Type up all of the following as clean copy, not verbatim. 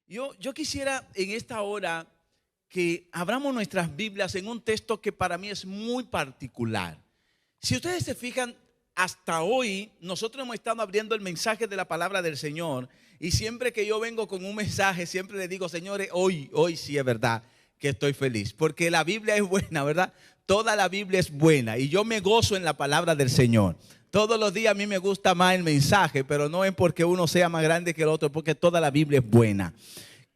Yo quisiera en esta hora que abramos nuestras Biblias en un texto que para mí es muy particular. Si ustedes se fijan, hasta hoy nosotros hemos estado abriendo el mensaje de la palabra del Señor, y siempre que yo vengo con un mensaje, siempre les digo, señores, hoy sí es verdad que estoy feliz, porque la Biblia es buena, ¿verdad? Toda la Biblia es buena y yo me gozo en la palabra del Señor. Todos los días a mí me gusta más el mensaje, pero no es porque uno sea más grande que el otro, porque toda la Biblia es buena.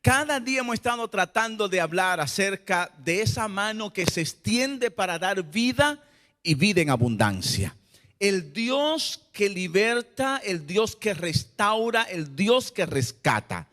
Cada día hemos estado tratando de hablar acerca de esa mano que se extiende para dar vida y vida en abundancia. El Dios que liberta, el Dios que restaura, el Dios que rescata.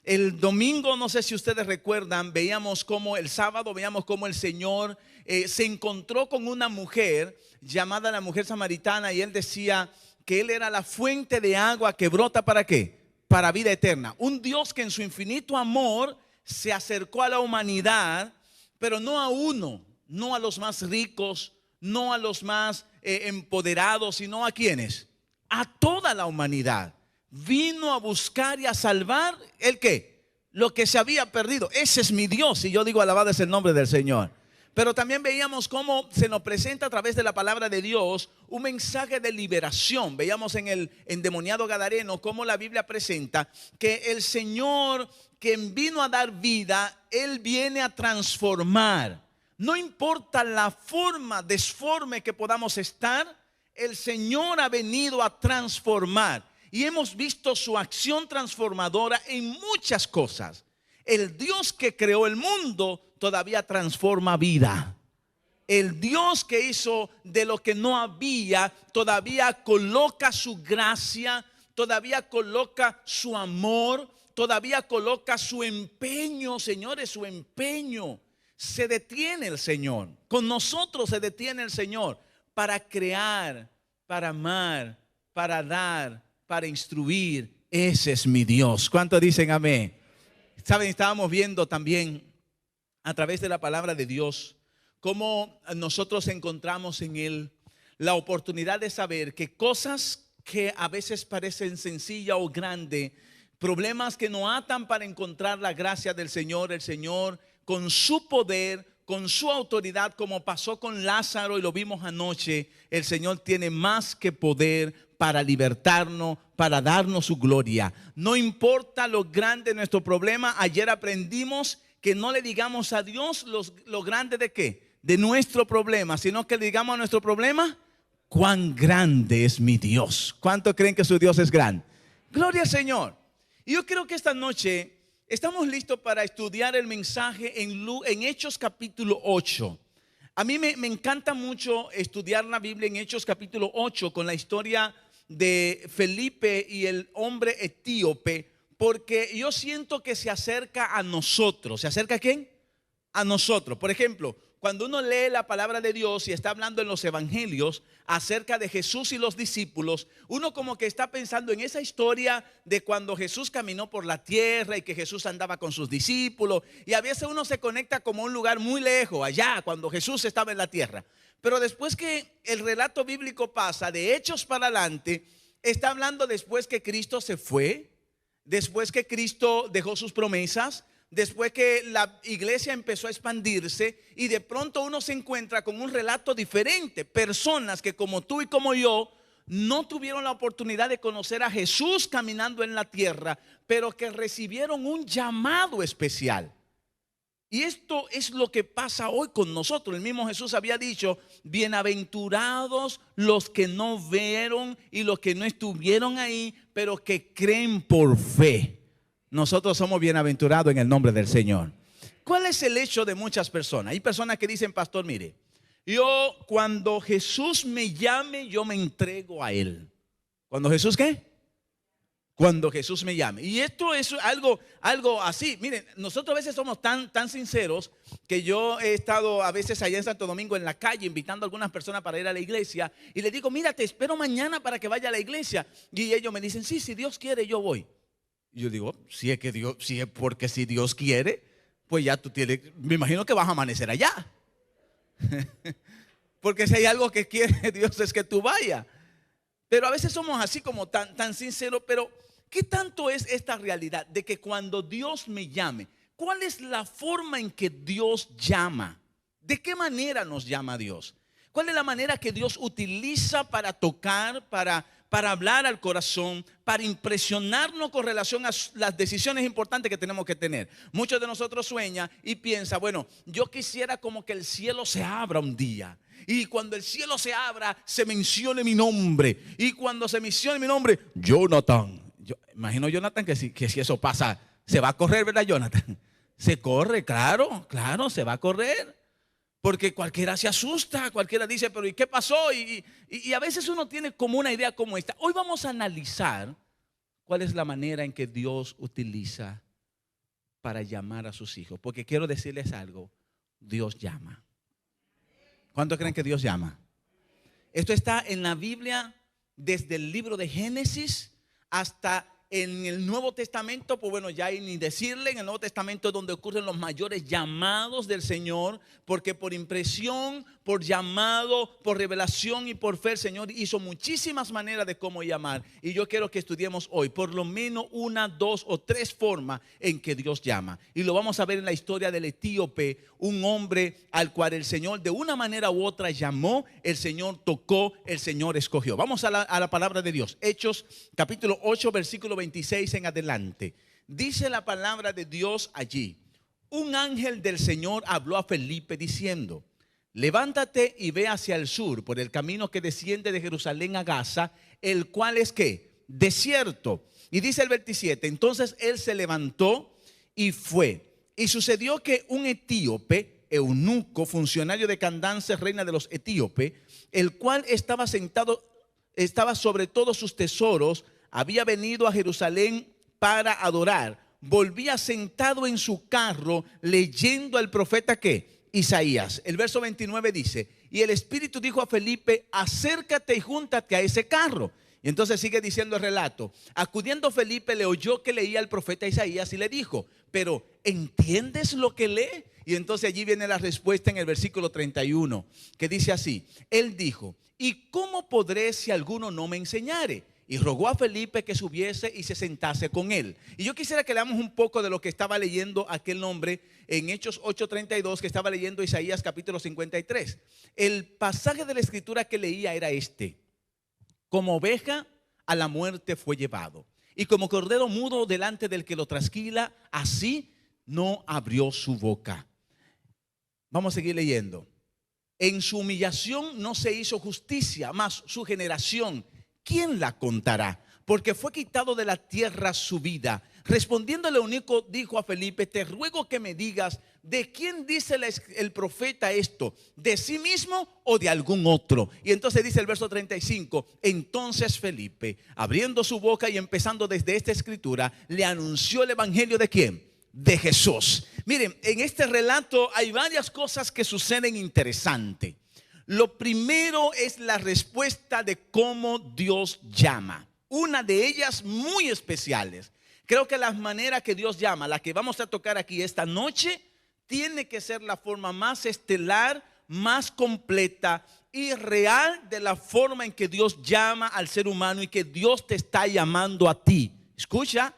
El domingo, no sé si ustedes recuerdan, el sábado veíamos cómo el Señor se encontró con una mujer llamada la mujer samaritana, y él decía que él era la fuente de agua que brota ¿para qué? Para vida eterna. Un Dios que en su infinito amor se acercó a la humanidad, pero no a uno, no a los más ricos, no a los más empoderados, sino a quienes, a toda la humanidad. Vino a buscar y a salvar ¿el qué? Lo que se había perdido. Ese es mi Dios, y yo digo alabado es el nombre del Señor. Pero también veíamos cómo se nos presenta a través de la palabra de Dios un mensaje de liberación. Veíamos en el endemoniado gadareno cómo la Biblia presenta que el Señor, quien vino a dar vida, Él viene a transformar. No importa la forma desforme que podamos estar, el Señor ha venido a transformar. Y hemos visto su acción transformadora en muchas cosas. El Dios que creó el mundo todavía transforma vida. El Dios que hizo de lo que no había, todavía coloca su gracia, todavía coloca su amor, todavía coloca su empeño, señores, su empeño. Se detiene el Señor. Con nosotros se detiene el Señor para crear, para amar, para dar, para instruir. Ese es mi Dios. ¿Cuántos dicen amén? Saben, estábamos viendo también a través de la palabra de Dios cómo nosotros encontramos en Él la oportunidad de saber que cosas que a veces parecen sencillas o grandes, problemas que nos atan para encontrar la gracia del Señor, el Señor con su poder, con su autoridad, como pasó con Lázaro y lo vimos anoche, el Señor tiene más que poder para libertarnos, para darnos su gloria. No importa lo grande de nuestro problema. Ayer aprendimos que no le digamos a Dios lo grande de qué, de nuestro problema, sino que le digamos a nuestro problema, cuán grande es mi Dios. ¿Cuánto creen que su Dios es grande? Gloria al Señor. Y yo creo que esta noche estamos listos para estudiar el mensaje en Hechos capítulo 8. A mí me encanta mucho estudiar la Biblia en Hechos capítulo 8 con la historia de Felipe y el hombre etíope, porque yo siento que se acerca a nosotros. ¿Se acerca a quién? A nosotros. Por ejemplo, cuando uno lee la palabra de Dios y está hablando en los evangelios acerca de Jesús y los discípulos, uno como que está pensando en esa historia de cuando Jesús caminó por la tierra y que Jesús andaba con sus discípulos, y a veces uno se conecta como a un lugar muy lejos, allá cuando Jesús estaba en la tierra. Pero después que el relato bíblico pasa de Hechos para adelante, está hablando después que Cristo se fue, después que Cristo dejó sus promesas, después que la iglesia empezó a expandirse, y de pronto uno se encuentra con un relato diferente. Personas que como tú y como yo no tuvieron la oportunidad de conocer a Jesús caminando en la tierra, pero que recibieron un llamado especial. Y esto es lo que pasa hoy con nosotros. El mismo Jesús había dicho: bienaventurados los que no vieron y los que no estuvieron ahí, pero que creen por fe. Nosotros somos bienaventurados en el nombre del Señor. ¿Cuál es el hecho de muchas personas? Hay personas que dicen: pastor, mire, yo cuando Jesús me llame, yo me entrego a Él. ¿Cuando Jesús qué? Cuando Jesús me llame. Y esto es algo así. Miren, nosotros a veces somos tan sinceros que yo he estado a veces allá en Santo Domingo en la calle invitando a algunas personas para ir a la iglesia, y les digo: mira, te espero mañana para que vaya a la iglesia. Y ellos me dicen: sí, si Dios quiere yo voy. Y yo digo: si es que Dios, si es porque si Dios quiere, pues ya tú tienes, me imagino que vas a amanecer allá. Porque si hay algo que quiere Dios es que tú vayas. Pero a veces somos así como tan sinceros. Pero ¿qué tanto es esta realidad de que cuando Dios me llame, cuál es la forma en que Dios llama? ¿De qué manera nos llama Dios? ¿Cuál es la manera que Dios utiliza para tocar, para hablar al corazón, para impresionarnos con relación a las decisiones importantes que tenemos que tener? Muchos de nosotros sueñan y piensan, bueno, yo quisiera como que el cielo se abra un día. Y cuando el cielo se abra, se mencione mi nombre. Y cuando se mencione mi nombre, Jonathan. Yo imagino Jonathan que si eso pasa, se va a correr, ¿verdad, Jonathan? Se corre, claro, se va a correr. Porque cualquiera se asusta, cualquiera dice, pero ¿y qué pasó? Y a veces uno tiene como una idea como esta. Hoy vamos a analizar cuál es la manera en que Dios utiliza para llamar a sus hijos. Porque quiero decirles algo, Dios llama. ¿Cuántos creen que Dios llama? Esto está en la Biblia desde el libro de Génesis hasta en el Nuevo Testamento. Pues bueno, ya hay ni decirle, en el Nuevo Testamento es donde ocurren los mayores llamados del Señor, porque por impresión, por llamado, por revelación y por fe, el Señor hizo muchísimas maneras de cómo llamar. Y yo quiero que estudiemos hoy por lo menos una, dos o tres formas en que Dios llama. Y lo vamos a ver en la historia del etíope, un hombre al cual el Señor de una manera u otra llamó, el Señor tocó, el Señor escogió. Vamos a la palabra de Dios. Hechos capítulo 8, versículo 26 en adelante. Dice la palabra de Dios allí: un ángel del Señor habló a Felipe diciendo: levántate y ve hacia el sur por el camino que desciende de Jerusalén a Gaza, el cual es ¿qué? Desierto. Y dice el 27, entonces él se levantó y fue. Y sucedió que un etíope, eunuco, funcionario de Candace, reina de los etíopes, el cual estaba sobre todos sus tesoros, había venido a Jerusalén para adorar. Volvía sentado en su carro leyendo al profeta ¿qué? Isaías. El verso 29 dice: y el Espíritu dijo a Felipe: acércate y júntate a ese carro. Y entonces sigue diciendo el relato: acudiendo Felipe le oyó que leía el profeta Isaías y le dijo: pero ¿entiendes lo que lee? Y entonces allí viene la respuesta en el versículo 31, que dice así: él dijo: ¿y cómo podré si alguno no me enseñare? Y rogó a Felipe que subiese y se sentase con él. Y yo quisiera que leamos un poco de lo que estaba leyendo aquel hombre en Hechos 8:32, que estaba leyendo Isaías capítulo 53. El pasaje de la escritura que leía era este: como oveja a la muerte fue llevado, y como cordero mudo delante del que lo trasquila, así no abrió su boca. Vamos a seguir leyendo. En su humillación no se hizo justicia, mas su generación, ¿quién la contará? Porque fue quitado de la tierra su vida. Respondiendo el eunuco dijo a Felipe: te ruego que me digas, ¿de quién dice el profeta esto? ¿De sí mismo o de algún otro? Y entonces dice el verso 35: entonces Felipe, abriendo su boca y empezando desde esta escritura, le anunció el evangelio ¿de quién? De Jesús. Miren, en este relato hay varias cosas que suceden interesantes. Lo primero es la respuesta de cómo Dios llama. Una de ellas muy especiales. Creo que las maneras que Dios llama, la que vamos a tocar aquí esta noche, tiene que ser la forma más estelar, más completa y real de la forma en que Dios llama al ser humano y que Dios te está llamando a ti. Escucha,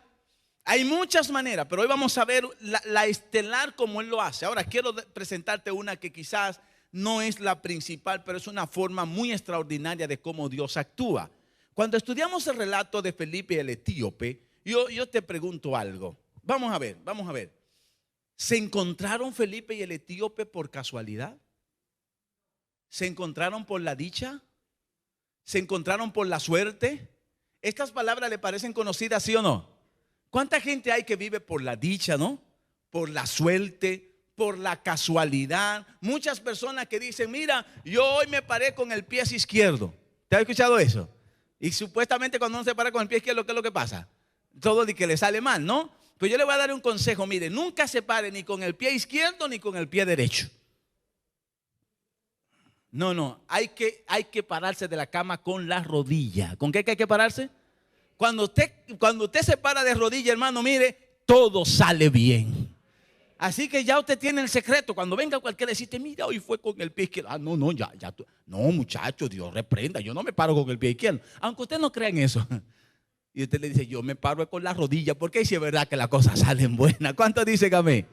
hay muchas maneras, pero hoy vamos a ver la estelar como Él lo hace. Ahora quiero presentarte una que quizás no es la principal, pero es una forma muy extraordinaria de cómo Dios actúa. Cuando estudiamos el relato de Felipe y el etíope, yo te pregunto algo. Vamos a ver. ¿Se encontraron Felipe y el etíope por casualidad? ¿Se encontraron por la dicha? ¿Se encontraron por la suerte? ¿Estas palabras le parecen conocidas, sí o no? ¿Cuánta gente hay que vive por la dicha, no? Por la suerte, por la casualidad. Muchas personas que dicen: mira, yo hoy me paré con el pie izquierdo. ¿Te has escuchado eso? Y supuestamente cuando uno se para con el pie izquierdo, ¿qué es lo que pasa? Todo de que le sale mal, ¿no? Pues yo le voy a dar un consejo: mire, nunca se pare ni con el pie izquierdo ni con el pie derecho. No, hay que pararse de la cama con la rodilla. ¿Con qué hay que pararse? Cuando usted se para de rodilla, hermano, mire, todo sale bien. Así que ya usted tiene el secreto. Cuando venga cualquiera y decirte: mira, hoy fue con el pie izquierdo. No, muchacho, Dios reprenda. Yo no me paro con el pie izquierdo. Aunque usted no crea en eso. Y usted le dice, yo me paro con la rodilla, porque ahí sí es verdad que las cosas salen buenas. ¿Cuántos dicen amén?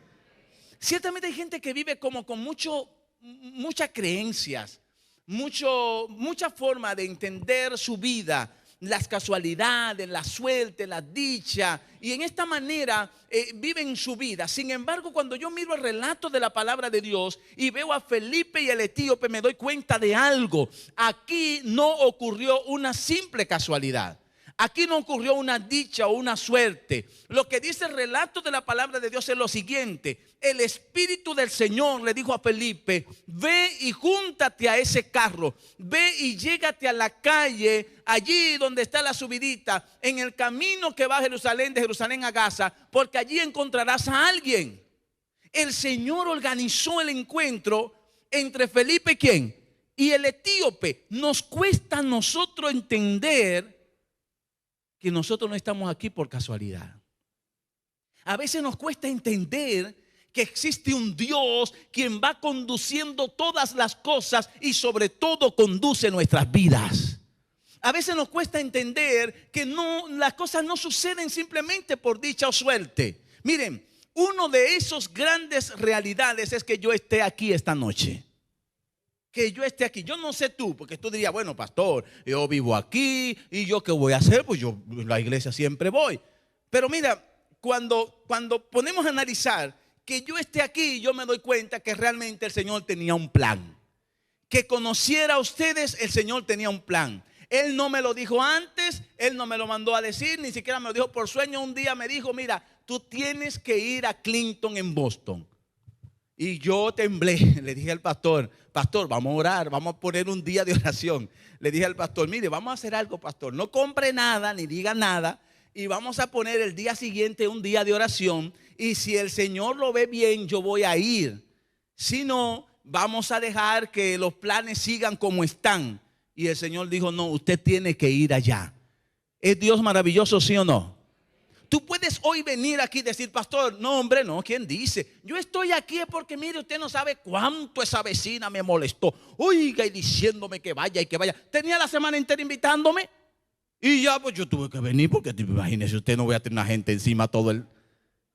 Ciertamente hay gente que vive como con muchas creencias, mucha forma de entender su vida, las casualidades, la suerte, la dicha, y en esta manera viven su vida. Sin embargo, cuando yo miro el relato de la palabra de Dios y veo a Felipe y el etíope, me doy cuenta de algo. Aquí no ocurrió una simple casualidad. Aquí no ocurrió una dicha o una suerte. Lo que dice el relato de la palabra de Dios es lo siguiente: el Espíritu del Señor le dijo a Felipe, ve y júntate a ese carro, ve y llégate a la calle, allí donde está la subidita, en el camino que va a Jerusalén, de Jerusalén a Gaza, porque allí encontrarás a alguien. El Señor organizó el encuentro entre Felipe, ¿quién? Y el etíope. Nos cuesta a nosotros entender que nosotros no estamos aquí por casualidad. A veces nos cuesta entender que existe un Dios quien va conduciendo todas las cosas y sobre todo conduce nuestras vidas. A veces nos cuesta entender que las cosas no suceden simplemente por dicha o suerte. Miren, uno de esos grandes realidades es que yo esté aquí esta noche. Que yo esté aquí. Yo no sé tú, porque tú dirías, bueno, pastor, yo vivo aquí y yo qué voy a hacer, pues yo a la iglesia siempre voy. Pero mira, cuando ponemos a analizar que yo esté aquí, yo me doy cuenta que realmente el Señor tenía un plan. Que conociera a ustedes, el Señor tenía un plan. Él no me lo dijo antes, Él no me lo mandó a decir, ni siquiera me lo dijo por sueño. Un día me dijo, mira, tú tienes que ir a Clinton en Boston. Y yo temblé, le dije al pastor, vamos a orar, vamos a poner un día de oración. Le dije al pastor, mire, vamos a hacer algo, pastor, no compre nada, ni diga nada, y vamos a poner el día siguiente un día de oración, y si el Señor lo ve bien, yo voy a ir. Si no, vamos a dejar que los planes sigan como están. Y el Señor dijo, no, usted tiene que ir allá. ¿Es Dios maravilloso, sí o no? Tú puedes hoy venir aquí y decir, pastor, no hombre, no, ¿quién dice? Yo estoy aquí es porque mire, usted no sabe cuánto esa vecina me molestó. Oiga, y diciéndome que vaya y que vaya. Tenía la semana entera invitándome. Y ya pues yo tuve que venir porque imagínese usted, no voy a tener una gente encima todo el...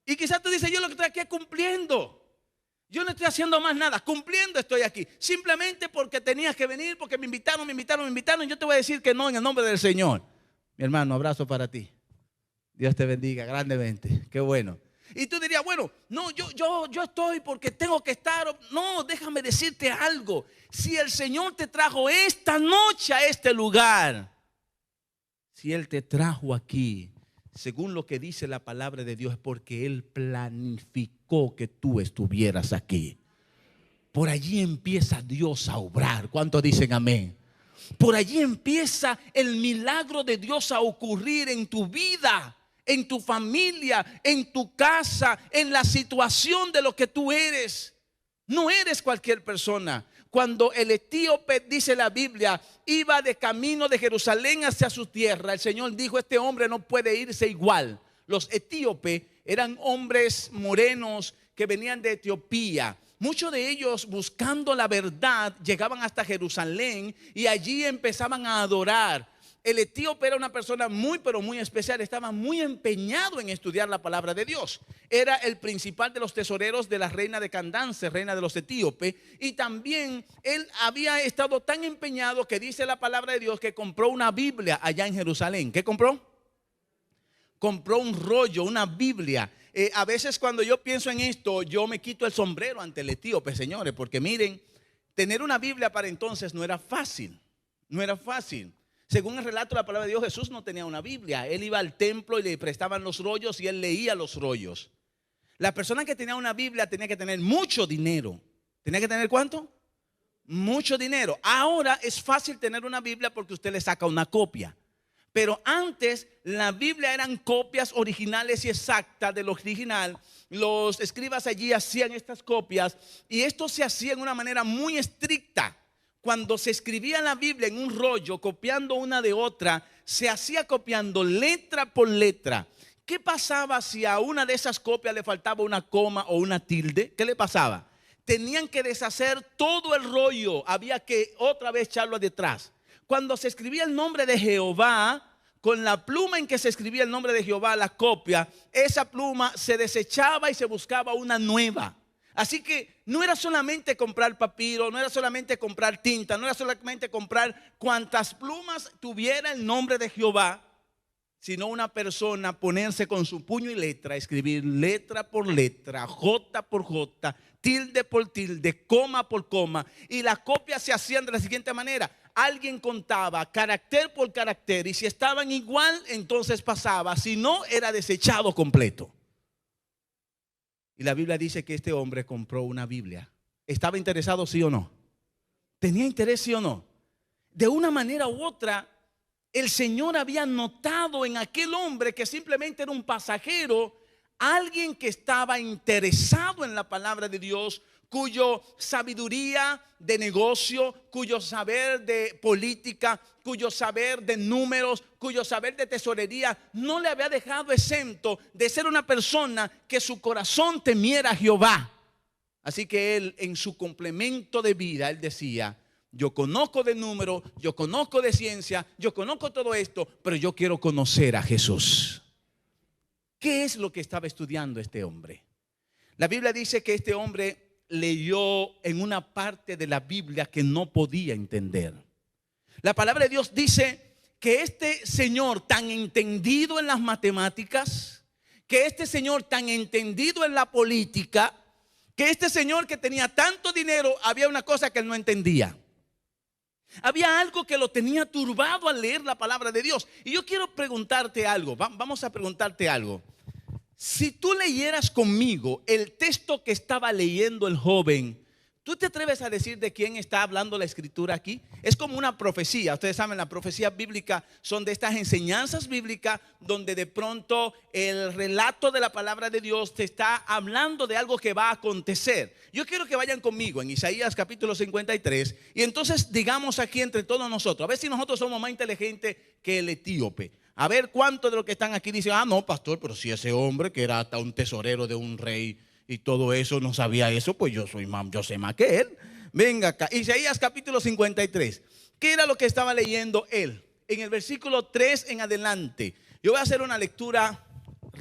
Y quizás tú dices, yo lo que estoy aquí es cumpliendo. Yo no estoy haciendo más nada, cumpliendo estoy aquí. Simplemente porque tenías que venir, porque me invitaron. Y yo te voy a decir que no en el nombre del Señor. Mi hermano, abrazo para ti. Dios te bendiga grandemente, qué bueno. Y tú dirías, bueno, no, yo estoy porque tengo que estar. No, déjame decirte algo. Si el Señor te trajo esta noche a este lugar, si Él te trajo aquí, según lo que dice la palabra de Dios, es porque Él planificó que tú estuvieras aquí. Por allí empieza Dios a obrar. ¿Cuántos dicen amén? Por allí empieza el milagro de Dios a ocurrir en tu vida, en tu familia, en tu casa, en la situación de lo que tú eres. No eres cualquier persona. Cuando el etíope, dice la Biblia, iba de camino de Jerusalén hacia su tierra, el Señor dijo, este hombre no puede irse igual. Los etíopes eran hombres morenos que venían de Etiopía. Muchos de ellos, buscando la verdad, llegaban hasta Jerusalén y allí empezaban a adorar. El etíope era una persona muy, pero muy especial. Estaba muy empeñado en estudiar la palabra de Dios. Era el principal de los tesoreros de la reina de Candance, reina de los etíopes. Y también él había estado tan empeñado que dice la palabra de Dios que compró una Biblia allá en Jerusalén. ¿Qué compró? Compró un rollo, una Biblia. A veces cuando yo pienso en esto, yo me quito el sombrero ante el etíope, señores. Porque miren, tener una Biblia para entonces no era fácil. No era fácil. Según el relato de la palabra de Dios, Jesús no tenía una Biblia. Él iba al templo y le prestaban los rollos y él leía los rollos. La persona que tenía una Biblia tenía que tener mucho dinero. ¿Tenía que tener cuánto? Mucho dinero. Ahora es fácil tener una Biblia porque usted le saca una copia. Pero antes la Biblia eran copias originales y exactas de lo original. Los escribas allí hacían estas copias y esto se hacía en una manera muy estricta. Cuando se escribía la Biblia en un rollo, copiando una de otra, se hacía copiando letra por letra. ¿Qué pasaba si a una de esas copias le faltaba una coma o una tilde? ¿Qué le pasaba? Tenían que deshacer todo el rollo, había que otra vez echarlo detrás. Cuando se escribía el nombre de Jehová, con la pluma en que se escribía el nombre de Jehová, la copia, esa pluma se desechaba y se buscaba una nueva. Así que no era solamente comprar papiro, no era solamente comprar tinta, no era solamente comprar cuantas plumas tuviera el nombre de Jehová, sino una persona ponerse con su puño y letra, escribir letra por letra, jota por jota, tilde por tilde, coma por coma. Y las copias se hacían de la siguiente manera: alguien contaba carácter por carácter y si estaban igual, entonces pasaba, si no, era desechado completo. Y la Biblia dice que este hombre compró una Biblia. ¿Estaba interesado, sí o no? ¿Tenía interés, sí o no? De una manera u otra, el Señor había notado en aquel hombre que simplemente era un pasajero, alguien que estaba interesado en la palabra de Dios, cuyo sabiduría de negocio, cuyo saber de política, cuyo saber de números, cuyo saber de tesorería no le había dejado exento de ser una persona que su corazón temiera a Jehová. Así que él, en su complemento de vida, él decía: yo conozco de números, yo conozco de ciencia, yo conozco todo esto, pero yo quiero conocer a Jesús. ¿Qué es lo que estaba estudiando este hombre? La Biblia dice que este hombre leyó en una parte de la Biblia que no podía entender. La palabra de Dios dice que este señor tan entendido en las matemáticas, que este señor tan entendido en la política, que este señor que tenía tanto dinero, había una cosa que él no entendía. Había algo que lo tenía turbado al leer la palabra de Dios. Y yo quiero preguntarte algo, vamos a preguntarte algo. Si tú leyeras conmigo el texto que estaba leyendo el joven, ¿tú te atreves a decir de quién está hablando la escritura aquí? Es como una profecía. Ustedes saben, las profecías bíblicas son de estas enseñanzas bíblicas donde de pronto el relato de la palabra de Dios te está hablando de algo que va a acontecer. Yo quiero que vayan conmigo en Isaías capítulo 53 y entonces digamos aquí entre todos nosotros, a ver si nosotros somos más inteligentes que el etíope. A ver cuántos de los que están aquí dicen: ah, no, pastor, pero si ese hombre que era hasta un tesorero de un rey y todo eso no sabía eso, pues yo sé más que él. Venga acá, Isaías capítulo 53. ¿Qué era lo que estaba leyendo él? En el versículo 3 en adelante. Yo voy a hacer una lectura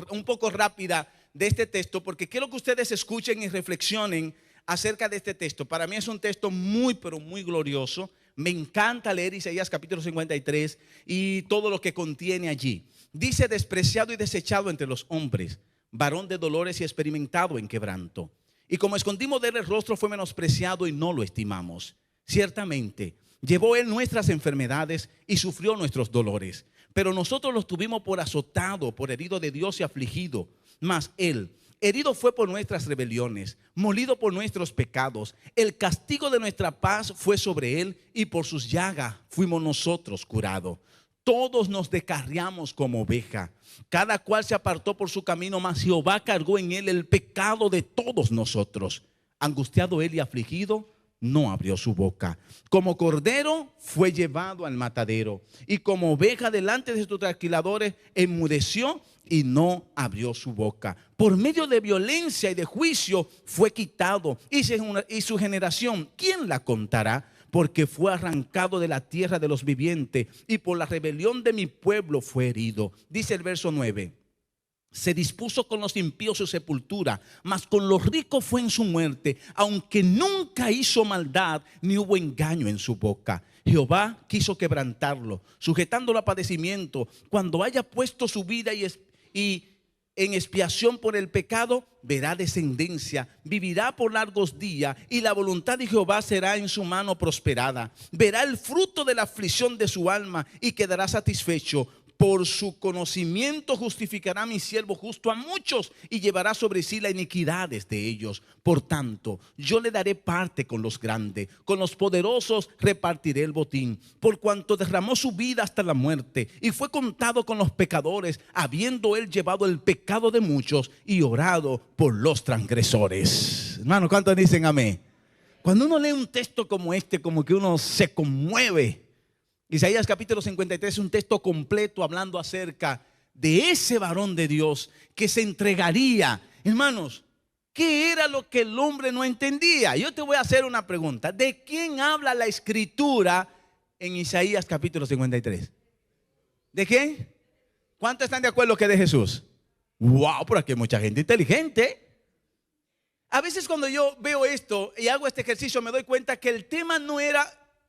un poco rápida de este texto porque quiero que ustedes escuchen y reflexionen acerca de este texto. Para mí es un texto muy, pero muy glorioso. Me encanta leer Isaías capítulo 53 y todo lo que contiene allí. Dice: despreciado y desechado entre los hombres, varón de dolores y experimentado en quebranto. Y como escondimos de él el rostro, fue menospreciado y no lo estimamos. Ciertamente, llevó él nuestras enfermedades y sufrió nuestros dolores. Pero nosotros los tuvimos por azotado, por herido de Dios y afligido. Mas él, herido fue por nuestras rebeliones, molido por nuestros pecados. El castigo de nuestra paz fue sobre él y por sus llagas fuimos nosotros curados. Todos nos descarriamos como oveja, cada cual se apartó por su camino, mas Jehová cargó en él el pecado de todos nosotros. Angustiado él y afligido, no abrió su boca. Como cordero fue llevado al matadero, y como oveja delante de sus trasquiladores enmudeció y no abrió su boca. Por medio de violencia y de juicio fue quitado, y su generación, ¿quién la contará? Porque fue arrancado de la tierra de los vivientes y por la rebelión de mi pueblo fue herido. Dice el verso 9: se dispuso con los impíos su sepultura, mas con los ricos fue en su muerte, aunque nunca hizo maldad ni hubo engaño en su boca. Jehová quiso quebrantarlo, sujetándolo a padecimiento. Cuando haya puesto su vida y en expiación por el pecado, verá descendencia, vivirá por largos días, y la voluntad de Jehová será en su mano prosperada. Verá el fruto de la aflicción de su alma y quedará satisfecho. Por su conocimiento justificará mi siervo justo a muchos y llevará sobre sí las iniquidades de ellos. Por tanto, yo le daré parte con los grandes, con los poderosos repartiré el botín. Por cuanto derramó su vida hasta la muerte y fue contado con los pecadores, habiendo él llevado el pecado de muchos y orado por los transgresores. Hermano, ¿cuántos dicen amén? Cuando uno lee un texto como este, como que uno se conmueve. Isaías capítulo 53 es un texto completo hablando acerca de ese varón de Dios que se entregaría. Hermanos, ¿qué era lo que el hombre no entendía? Yo te voy a hacer una pregunta. ¿De quién habla la escritura en Isaías capítulo 53? ¿De qué? ¿Cuántos están de acuerdo que es de Jesús? Wow, pero aquí hay mucha gente inteligente. A veces cuando yo veo esto y hago este ejercicio me doy cuenta que el tema no era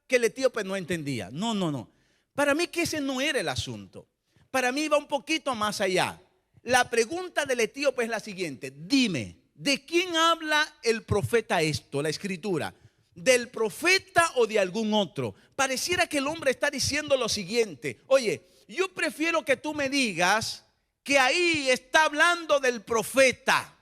que el etíope no entendía. No, no, no. Para mí que ese no era el asunto. Para mí va un poquito más allá. La pregunta del etíope es la siguiente. Dime, ¿de quién habla el profeta esto, la escritura? ¿Del profeta o de algún otro? Pareciera que el hombre está diciendo lo siguiente. Oye, yo prefiero que tú me digas que ahí está hablando del profeta.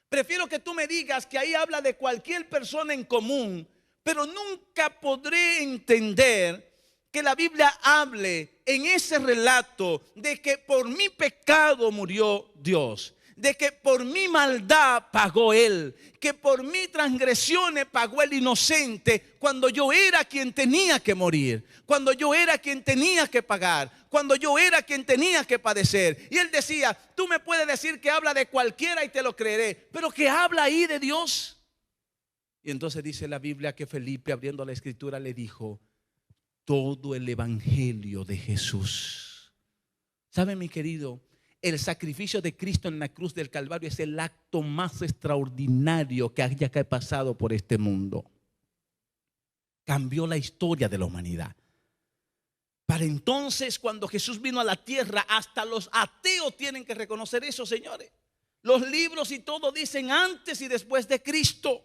Prefiero que tú me digas que ahí habla de cualquier persona en común, pero nunca podré entender que la Biblia hable en ese relato de que por mi pecado murió Dios, de que por mi maldad pagó Él, que por mi transgresiones pagó el inocente cuando yo era quien tenía que morir, cuando yo era quien tenía que pagar, cuando yo era quien tenía que padecer. Y Él decía, tú me puedes decir que habla de cualquiera y te lo creeré, pero que habla ahí de Dios. Y entonces dice la Biblia que Felipe, abriendo la escritura, le dijo todo el evangelio de Jesús. ¿Sabe, mi querido? El sacrificio de Cristo en la cruz del Calvario es el acto más extraordinario que haya pasado por este mundo. Cambió la historia de la humanidad. Para entonces, cuando Jesús vino a la tierra, hasta los ateos tienen que reconocer eso, señores. Los libros y todo dicen antes y después de Cristo.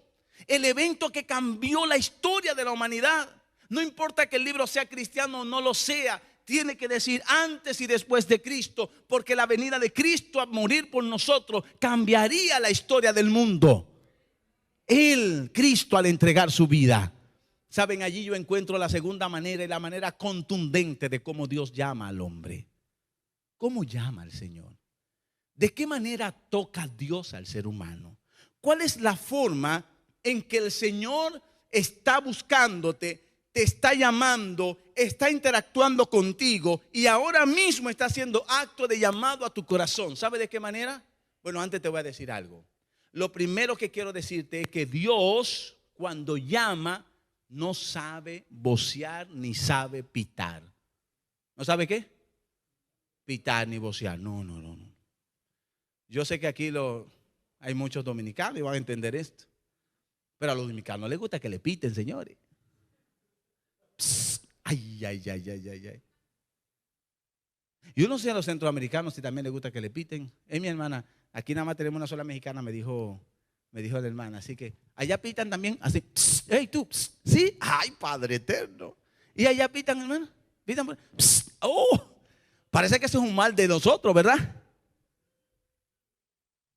El evento que cambió la historia de la humanidad. No importa que el libro sea cristiano o no lo sea, tiene que decir antes y después de Cristo, porque la venida de Cristo a morir por nosotros cambiaría la historia del mundo. Él, Cristo, al entregar su vida. Saben, allí yo encuentro la segunda manera y la manera contundente de cómo Dios llama al hombre. ¿Cómo llama al Señor? ¿De qué manera toca Dios al ser humano? ¿Cuál es la forma en que el Señor está buscándote, te está llamando, está interactuando contigo y ahora mismo está haciendo acto de llamado a tu corazón? ¿Sabe de qué manera? Bueno, antes te voy a decir algo. Lo primero que quiero decirte es que Dios, cuando llama, no sabe vocear ni sabe pitar. ¿No sabe qué? Pitar ni vocear. No. Yo sé que aquí hay muchos dominicanos y van a entender esto. Pero a los dominicanos les gusta que le piten, señores. Psst, ay. Yo no sé a los centroamericanos si también les gusta que le piten. Mi hermana, aquí nada más tenemos una sola mexicana, me dijo la hermana. Así que allá pitan también así. Psst, hey tú, psst, ¿sí? Ay, Padre eterno. Y allá pitan, hermano. Pitan. Psst, oh, parece que ese es un mal de nosotros, ¿verdad?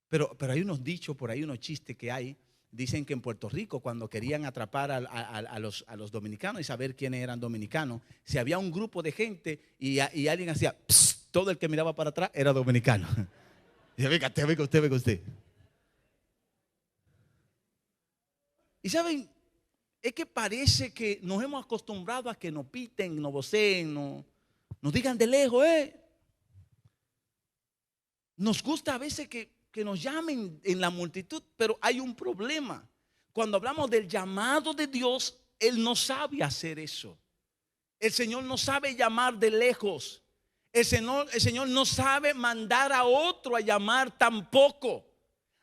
Pero hay unos dichos por ahí, unos chistes que hay. Dicen que en Puerto Rico, cuando querían atrapar a los dominicanos y saber quiénes eran dominicanos, si había un grupo de gente y alguien hacía psst, todo el que miraba para atrás era dominicano. Dice, venga usted. Y saben, es que parece que nos hemos acostumbrado a que nos piten, nos voceen, nos digan de lejos, Nos gusta a veces que nos llamen en la multitud, pero hay un problema. Cuando hablamos del llamado de Dios, Él no sabe hacer eso. El Señor no sabe llamar de lejos. El Señor no sabe mandar a otro a llamar tampoco.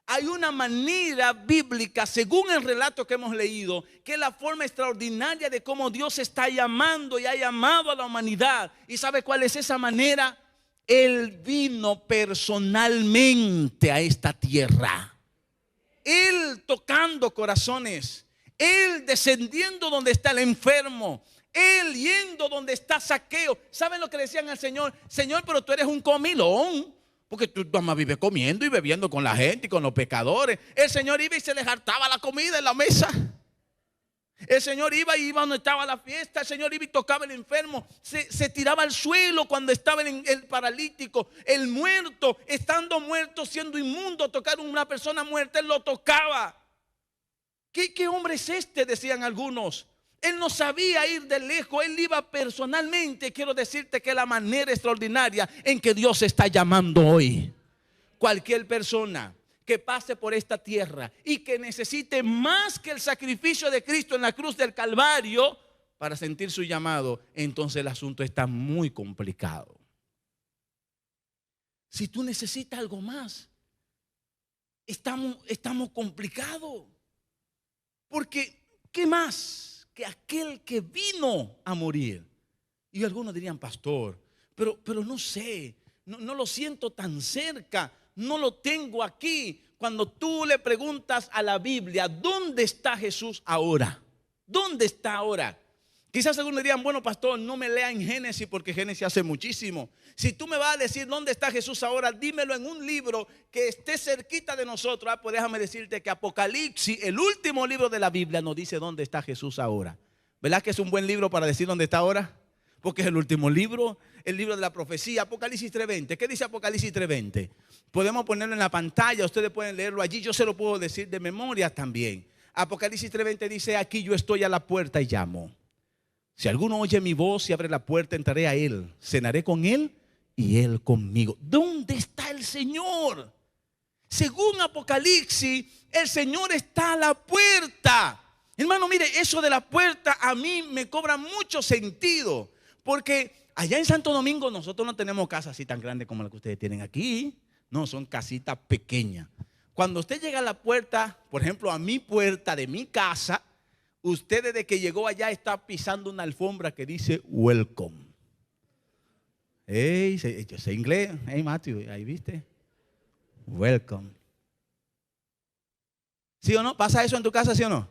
Hay una manera bíblica, según el relato que hemos leído, que es la forma extraordinaria de cómo Dios está llamando y ha llamado a la humanidad. ¿Y sabe cuál es esa manera? Él vino personalmente a esta tierra. Él tocando corazones. Él descendiendo donde está el enfermo. Él yendo donde está Zaqueo. ¿Saben lo que decían al Señor? Señor, pero tú eres un comilón, porque tú nada más vives comiendo y bebiendo con la gente y con los pecadores. El Señor iba y se les hartaba la comida en la mesa. El Señor iba donde estaba la fiesta. El Señor iba y tocaba el enfermo. Se tiraba al suelo cuando estaba el paralítico. El muerto, estando muerto, siendo inmundo, tocar a una persona muerta, Él lo tocaba. ¿Qué hombre es este? Decían algunos. Él no sabía ir de lejos, Él iba personalmente. Quiero decirte que la manera extraordinaria en que Dios está llamando hoy. Cualquier persona que pase por esta tierra y que necesite más que el sacrificio de Cristo en la cruz del Calvario para sentir su llamado, entonces el asunto está muy complicado. Si tú necesitas algo más, estamos complicados. Porque, ¿qué más que aquel que vino a morir? Y algunos dirían, pastor, pero no sé, no lo siento tan cerca, no lo tengo aquí. Cuando tú le preguntas a la Biblia, ¿dónde está Jesús ahora? ¿Dónde está ahora? Quizás algunos dirían, bueno, pastor, no me lea en Génesis porque Génesis hace muchísimo. Si tú me vas a decir dónde está Jesús ahora, dímelo en un libro que esté cerquita de nosotros. Pues déjame decirte que Apocalipsis, el último libro de la Biblia, nos dice dónde está Jesús ahora. ¿Verdad que es un buen libro para decir dónde está ahora? Porque es el último libro, el libro de la profecía, Apocalipsis 3:20. ¿Qué dice Apocalipsis 3:20? Podemos ponerlo en la pantalla, ustedes pueden leerlo allí, yo se lo puedo decir de memoria también. Apocalipsis 3:20 dice, aquí yo estoy a la puerta y llamo. Si alguno oye mi voz y abre la puerta, entraré a él, cenaré con él y él conmigo. ¿Dónde está el Señor? Según Apocalipsis, el Señor está a la puerta. Hermano, mire, eso de la puerta a mí me cobra mucho sentido. Porque allá en Santo Domingo nosotros no tenemos casas así tan grandes como las que ustedes tienen aquí. No, son casitas pequeñas. Cuando usted llega a la puerta, por ejemplo, a mi puerta de mi casa, usted desde que llegó allá está pisando una alfombra que dice welcome. Hey, yo sé inglés. Hey, Matthew, ahí viste. Welcome. ¿Sí o no? ¿Pasa eso en tu casa, sí o no?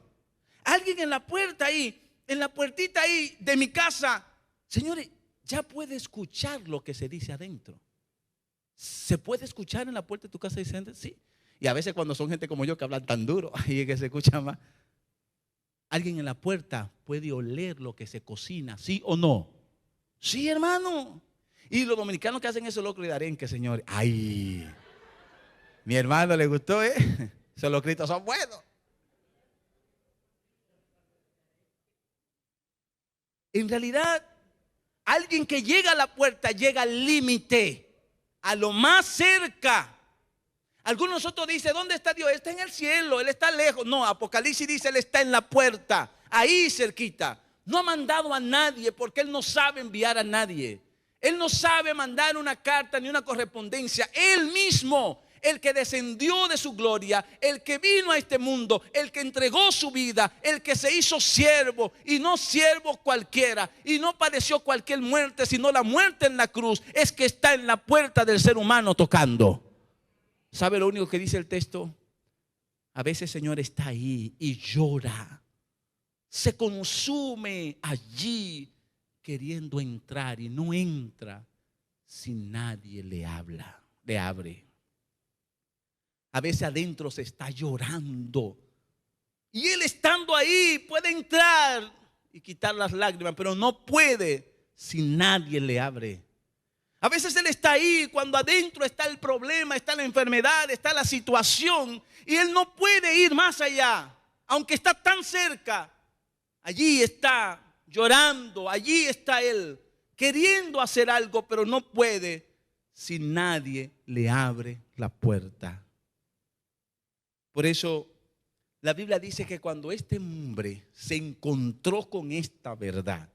Alguien en la puerta ahí, en la puertita ahí de mi casa. Señores, ya puede escuchar lo que se dice adentro. ¿Se puede escuchar en la puerta de tu casa? Sí. Y a veces cuando son gente como yo que hablan tan duro, ahí es que se escucha más. Alguien en la puerta puede oler lo que se cocina, ¿sí o no? Sí, hermano. Y los dominicanos que hacen eso locro y de arenque, señores. Ay, mi hermano le gustó, esos locritos son buenos. En realidad, alguien que llega a la puerta llega al límite, a lo más cerca. Algunos de nosotros dicen, ¿dónde está Dios? Está en el cielo, Él está lejos. No, Apocalipsis dice, Él está en la puerta, ahí cerquita. No ha mandado a nadie porque Él no sabe enviar a nadie. Él no sabe mandar una carta ni una correspondencia. Él mismo, el que descendió de su gloria, el que vino a este mundo, el que entregó su vida, el que se hizo siervo y no siervo cualquiera y no padeció cualquier muerte, sino la muerte en la cruz, es que está en la puerta del ser humano tocando. ¿Sabe lo único que dice el texto? A veces el Señor está ahí y llora, se consume allí queriendo entrar y no entra si nadie le habla, le abre. A veces adentro se está llorando y Él estando ahí puede entrar y quitar las lágrimas, pero no puede si nadie le abre. A veces Él está ahí cuando adentro está el problema, está la enfermedad, está la situación y Él no puede ir más allá, aunque está tan cerca. Allí está llorando, allí está Él queriendo hacer algo, pero no puede si nadie le abre la puerta. Por eso la Biblia dice que cuando este hombre se encontró con esta verdad,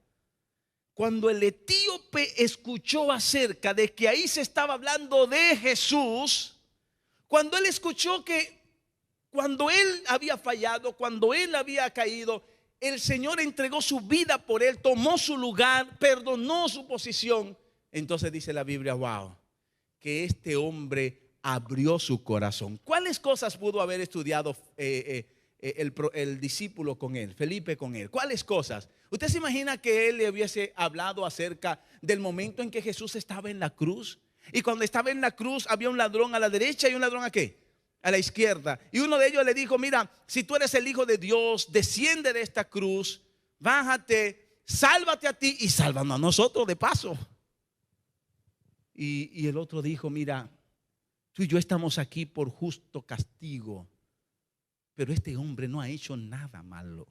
cuando el etíope escuchó acerca de que ahí se estaba hablando de Jesús, cuando él escuchó que cuando él había fallado, cuando él había caído, el Señor entregó su vida por él, tomó su lugar, perdonó su posición. Entonces dice la Biblia, wow, que este hombre abrió su corazón. ¿Cuáles cosas pudo haber estudiado el discípulo con él, Felipe con él? ¿Cuáles cosas? ¿Usted se imagina que él le hubiese hablado acerca del momento en que Jesús estaba en la cruz? Y cuando estaba en la cruz había un ladrón a la derecha y un ladrón ¿a qué? A la izquierda. Y uno de ellos le dijo, mira, si tú eres el Hijo de Dios, desciende de esta cruz, bájate, sálvate a ti y sálvanos a nosotros de paso. Y el otro dijo, mira, tú y yo estamos aquí por justo castigo, pero este hombre no ha hecho nada malo.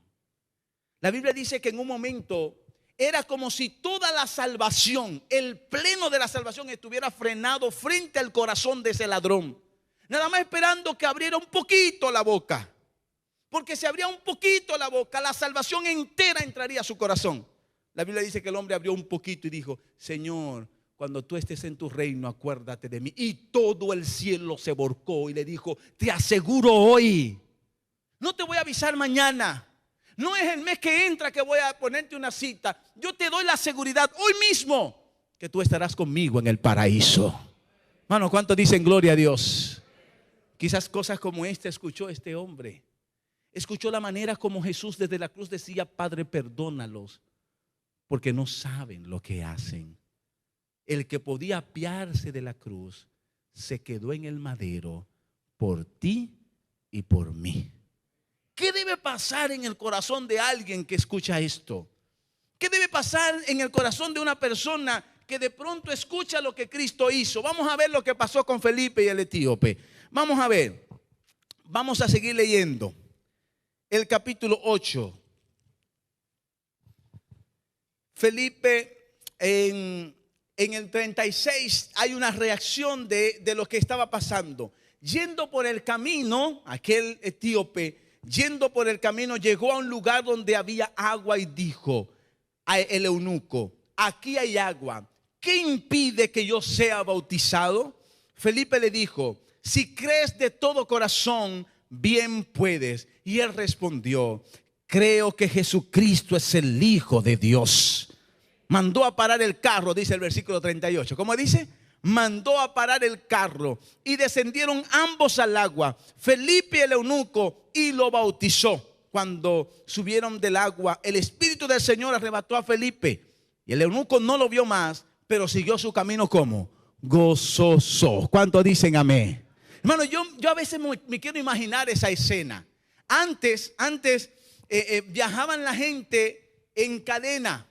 La Biblia dice que en un momento era como si toda la salvación, el pleno de la salvación estuviera frenado frente al corazón de ese ladrón. Nada más esperando que abriera un poquito la boca. Porque si abría un poquito la boca, la salvación entera entraría a su corazón. La Biblia dice que el hombre abrió un poquito y dijo, Señor, cuando tú estés en tu reino, acuérdate de mí. Y todo el cielo se volcó y le dijo, te aseguro hoy, no te voy a avisar mañana, no es el mes que entra que voy a ponerte una cita. Yo te doy la seguridad hoy mismo que tú estarás conmigo en el paraíso. Hermano, ¿cuántos dicen gloria a Dios? Quizás cosas como esta escuchó este hombre. Escuchó la manera como Jesús desde la cruz decía, Padre, perdónalos, porque no saben lo que hacen. El que podía apiarse de la cruz se quedó en el madero por ti y por mí. ¿Qué debe pasar en el corazón de alguien que escucha esto? ¿Qué debe pasar en el corazón de una persona que de pronto escucha lo que Cristo hizo? Vamos a ver lo que pasó con Felipe y el etíope. Vamos a ver, vamos a seguir leyendo el capítulo 8. Felipe en el 36 hay una reacción de lo que estaba pasando. Yendo por el camino, aquel etíope, yendo por el camino, llegó a un lugar donde había agua y dijo al eunuco, aquí hay agua, ¿qué impide que yo sea bautizado? Felipe le dijo, si crees de todo corazón, bien puedes. Y él respondió, creo que Jesucristo es el Hijo de Dios. Mandó a parar el carro, dice el versículo 38. ¿Cómo dice? Mandó a parar el carro y descendieron ambos al agua, Felipe y el eunuco, y lo bautizó. Cuando subieron del agua, el Espíritu del Señor arrebató a Felipe y el eunuco no lo vio más, pero siguió su camino como gozoso. ¿Cuántos dicen amén? Hermano, yo a veces me quiero imaginar esa escena. Antes viajaban la gente en cadena.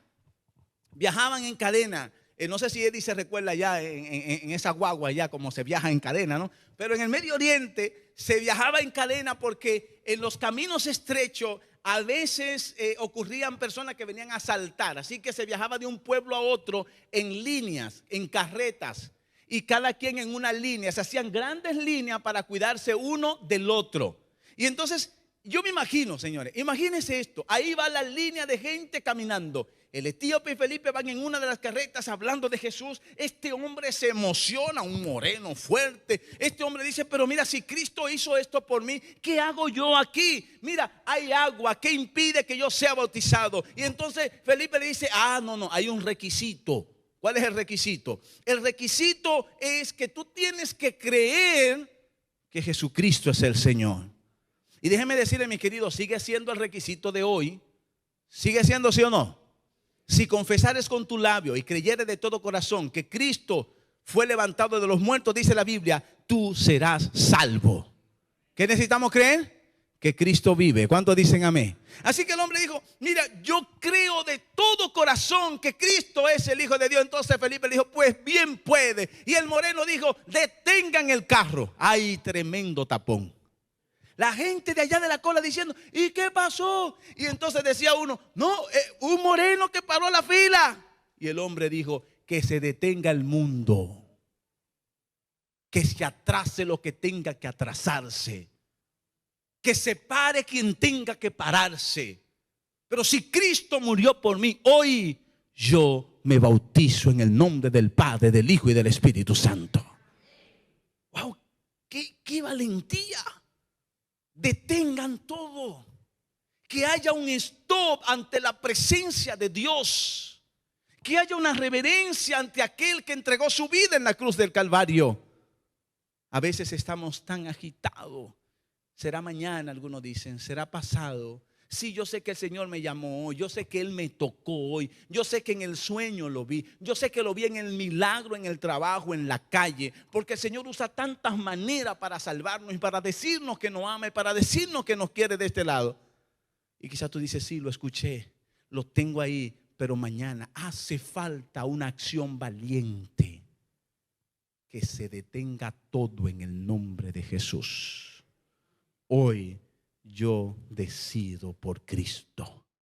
Viajaban en cadena. No sé si Eddie se recuerda ya en esa guagua ya como se viaja en cadena, ¿no? Pero en el Medio Oriente se viajaba en cadena porque en los caminos estrechos a veces ocurrían personas que venían a asaltar. Así que se viajaba de un pueblo a otro en líneas, en carretas. Y cada quien en una línea. Se hacían grandes líneas para cuidarse uno del otro. Y entonces yo me imagino, señores, imagínense esto. Ahí va la línea de gente caminando. El etíope y Felipe van en una de las carretas hablando de Jesús. Este hombre se emociona, un moreno fuerte. Este hombre dice, pero mira, si Cristo hizo esto por mí, ¿qué hago yo aquí? Mira, hay agua, ¿qué impide que yo sea bautizado? Y entonces Felipe le dice, no, hay un requisito. ¿Cuál es el requisito? El requisito es que tú tienes que creer que Jesucristo es el Señor. Y déjeme decirle, mi querido, sigue siendo el requisito de hoy. ¿Sigue siendo sí o no? Si confesares con tu labio y creyeres de todo corazón que Cristo fue levantado de los muertos, dice la Biblia, tú serás salvo. ¿Qué necesitamos creer? Que Cristo vive. ¿Cuántos dicen amén? Así que el hombre dijo, mira, yo creo de todo corazón que Cristo es el Hijo de Dios. Entonces Felipe le dijo, pues bien puede. Y el moreno dijo, detengan el carro. Hay tremendo tapón. La gente de allá de la cola diciendo, ¿y qué pasó? Y entonces decía uno, no, un moreno que paró la fila. Y el hombre dijo, que se detenga el mundo, que se atrase lo que tenga que atrasarse, que se pare quien tenga que pararse. Pero si Cristo murió por mí, hoy yo me bautizo en el nombre del Padre, del Hijo y del Espíritu Santo. ¡Wow! ¡Qué valentía! Detengan todo, que haya un stop ante la presencia de Dios, que haya una reverencia ante aquel que entregó su vida en la cruz del Calvario. A veces estamos tan agitados. Será mañana, algunos dicen, será pasado. Sí, yo sé que el Señor me llamó hoy, yo sé que Él me tocó hoy, yo sé que en el sueño lo vi, yo sé que lo vi en el milagro, en el trabajo, en la calle, porque el Señor usa tantas maneras para salvarnos y para decirnos que nos ama y para decirnos que nos quiere de este lado. Y quizás tú dices, sí, lo escuché, lo tengo ahí, pero mañana hace falta una acción valiente, que se detenga todo en el nombre de Jesús. Hoy yo decido por Cristo.